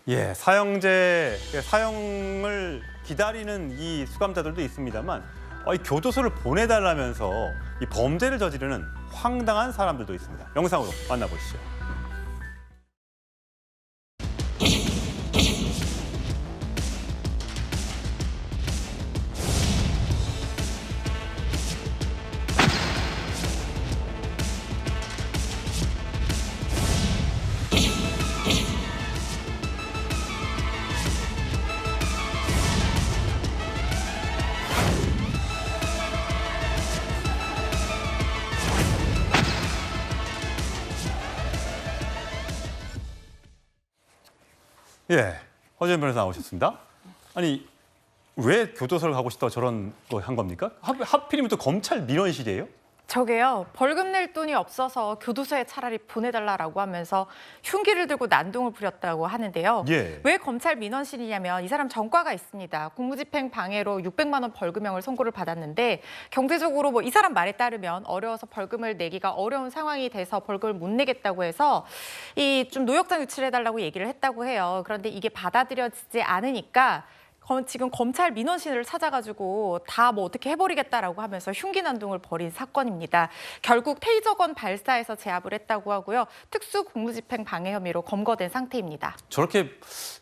예, 사형제 사형을 기다리는 이 수감자들도 있습니다만 이 교도소를 보내달라면서 이 범죄를 저지르는 황당한 사람들도 있습니다. 영상으로 만나보시죠. 예, 허재현 변호사 나오셨습니다. 아니, 왜 교도소를 가고 싶다고 저런 거 한 겁니까? 하필이면 또 검찰 민원실이에요? 저게요, 벌금 낼 돈이 없어서 교도소에 차라리 보내달라고 하면서 흉기를 들고 난동을 부렸다고 하는데요. 예. 왜 검찰 민원실이냐면 이 사람 전과가 있습니다. 공무집행 방해로 600만 원 벌금형을 선고를 받았는데 경제적으로 이 사람 말에 따르면 어려워서 벌금을 내기가 어려운 상황이 돼서 벌금을 못 내겠다고 해서 이 좀 노역장 유치해달라고 얘기를 했다고 해요. 그런데 이게 받아들여지지 않으니까 지금 검찰 민원실을 찾아가지고 다 어떻게 해버리겠다라고 하면서 흉기 난동을 벌인 사건입니다. 결국 테이저건 발사해서 제압을 했다고 하고요. 특수 공무집행 방해 혐의로 검거된 상태입니다. 저렇게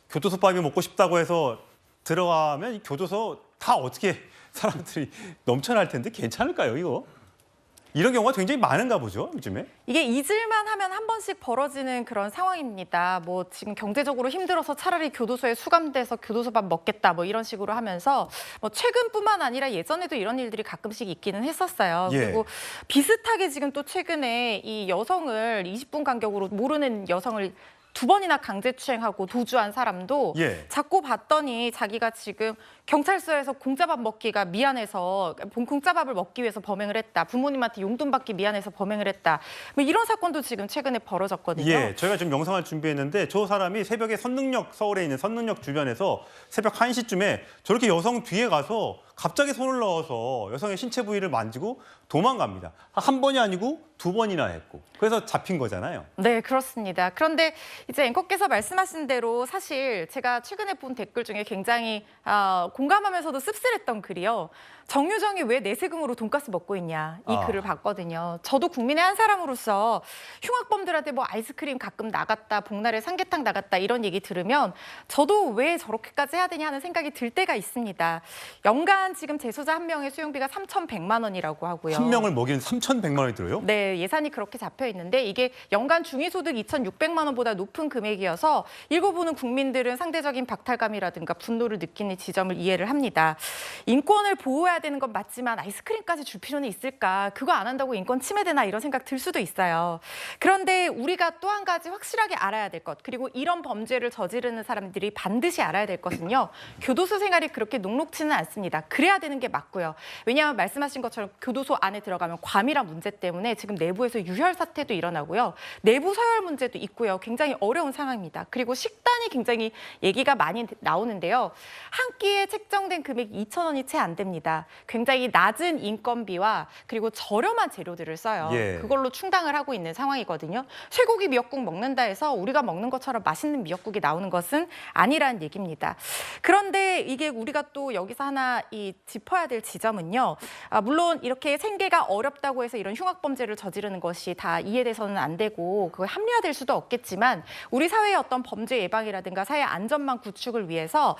교도소밥이 먹고 싶다고 해서 들어가면 이 교도소 다 어떻게 사람들이 넘쳐날 텐데 괜찮을까요, 이거? 이런 경우가 굉장히 많은가 보죠, 요즘에? 이게 잊을만 하면 한 번씩 벌어지는 그런 상황입니다. 지금 경제적으로 힘들어서 차라리 교도소에 수감돼서 교도소밥 먹겠다 이런 식으로 하면서 최근뿐만 아니라 예전에도 이런 일들이 가끔씩 있기는 했었어요. 예. 그리고 비슷하게 지금 또 최근에 이 여성을 20분 간격으로 모르는 여성을 2번이나 강제추행하고 도주한 사람도 예. 자꾸 봤더니 자기가 지금 경찰서에서 공짜밥 먹기가 미안해서 공짜밥을 먹기 위해서 범행을 했다. 부모님한테 용돈 받기 미안해서 범행을 했다. 이런 사건도 지금 최근에 벌어졌거든요. 예, 저희가 지금 영상을 준비했는데 저 사람이 새벽에 선능력, 서울에 있는 선능력 주변에서 새벽 1시쯤에 저렇게 여성 뒤에 가서 갑자기 손을 넣어서 여성의 신체 부위를 만지고 도망갑니다. 한 번이 아니고 2번이나 했고. 그래서 잡힌 거잖아요. 네, 그렇습니다. 그런데 이제 앵커께서 말씀하신 대로 사실 제가 최근에 본 댓글 중에 굉장히 공감하면서도 씁쓸했던 글이요. 정유정이 왜 내세금으로 돈가스 먹고 있냐 이 글을 봤거든요. 저도 국민의 한 사람으로서 흉악범들한테 아이스크림 가끔 나갔다, 복날에 삼계탕 나갔다 이런 얘기 들으면 저도 왜 저렇게까지 해야 되냐 하는 생각이 들 때가 있습니다. 연간 지금 재소자 한 명의 수용비가 3,100만 원이라고 하고요. 한 명을 먹이는 3,100만 원이 들어요? 네, 예산이 그렇게 잡혀 있는데 이게 연간 중위소득 2,600만 원보다 높은 금액이어서 읽어보는 국민들은 상대적인 박탈감이라든가 분노를 느끼는 지점을 이해를 합니다. 인권을 보호해야 되는 건 맞지만 아이스크림까지 줄 필요는 있을까? 그거 안 한다고 인권 침해되나 이런 생각 들 수도 있어요. 그런데 우리가 또 한 가지 확실하게 알아야 될 것, 그리고 이런 범죄를 저지르는 사람들이 반드시 알아야 될 것은요. 교도소 생활이 그렇게 녹록지는 않습니다. 그래야 되는 게 맞고요. 왜냐하면 말씀하신 것처럼 교도소 안에 들어가면 과밀한 문제 때문에 지금 내부에서 유혈 사태도 일어나고요. 내부 서열 문제도 있고요. 굉장히 어려운 상황입니다. 그리고 식단이 굉장히 얘기가 많이 나오는데요. 한 끼에 책정된 금액이 2,000원이 채 안 됩니다. 굉장히 낮은 인건비와 그리고 저렴한 재료들을 써요. 예. 그걸로 충당을 하고 있는 상황이거든요. 쇠고기 미역국 먹는다 해서 우리가 먹는 것처럼 맛있는 미역국이 나오는 것은 아니라는 얘기입니다. 그런데 이게 우리가 또 여기서 하나 짚어야 될 지점은요. 물론 이렇게 생계가 어렵다고 해서 이런 흉악범죄를 저지르는 것이 다 이해돼서는 안 되고 그걸 합리화될 수도 없겠지만 우리 사회의 어떤 범죄 예방이라든가 사회 안전망 구축을 위해서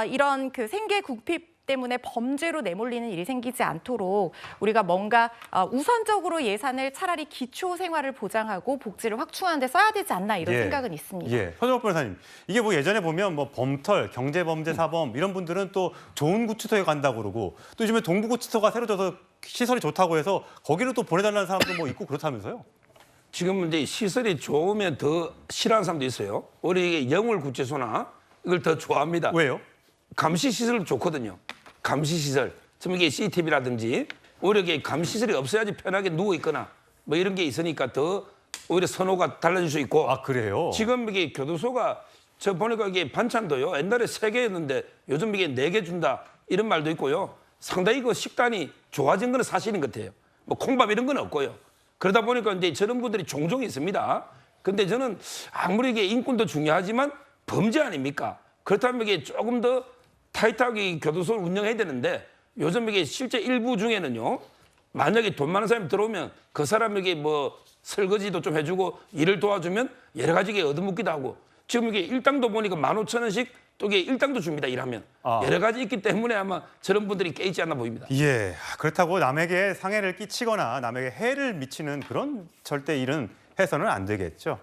이런 생계 궁핍 때문에 범죄로 내몰리는 일이 생기지 않도록 우리가 뭔가 우선적으로 예산을 차라리 기초 생활을 보장하고 복지를 확충하는 데 써야 되지 않나 이런 생각은 있습니다. 예, 서정욱 변호사님, 이게 예전에 보면 범털, 경제범죄 사범 이런 분들은 또 좋은 구치소에 간다고 그러고 또 요즘에 동부구치소가 새로 져서 시설이 좋다고 해서 거기로 또 보내달라는 사람도 있고 그렇다면서요? 지금 이제 시설이 좋으면 더 싫어하는 사람도 있어요. 우리 영월구치소나 이걸 더 좋아합니다. 왜요? 감시시설도 좋거든요. 감시시설. 좀 이게 CCTV라든지 오히려 이게 감시시설이 없어야지 편하게 누워있거나 이런 게 있으니까 더 오히려 선호가 달라질 수 있고. 아, 그래요? 지금 이게 교도소가 저 보니까 이게 반찬도요. 옛날에 3개였는데 요즘 이게 4개 준다. 이런 말도 있고요. 상당히 그 식단이 좋아진 건 사실인 것 같아요. 콩밥 이런 건 없고요. 그러다 보니까 이제 저런 분들이 종종 있습니다. 근데 저는 아무리 이게 인권도 중요하지만 범죄 아닙니까? 그렇다면 이게 조금 더 타이트하게 교도소를 운영해야 되는데 요즘 이게 실제 일부 중에는요. 만약에 돈 많은 사람이 들어오면 그 사람에게 뭐 설거지도 좀 해주고 일을 도와주면 여러 가지 게 얻어먹기도 하고 지금 이게 일당도 보니까 15,000원씩 또 이게 일당도 줍니다. 일하면. 여러 가지 있기 때문에 아마 저런 분들이 깨있지 않나 보입니다. 예, 그렇다고 남에게 상해를 끼치거나 남에게 해를 미치는 그런 절대 일은 해서는 안 되겠죠.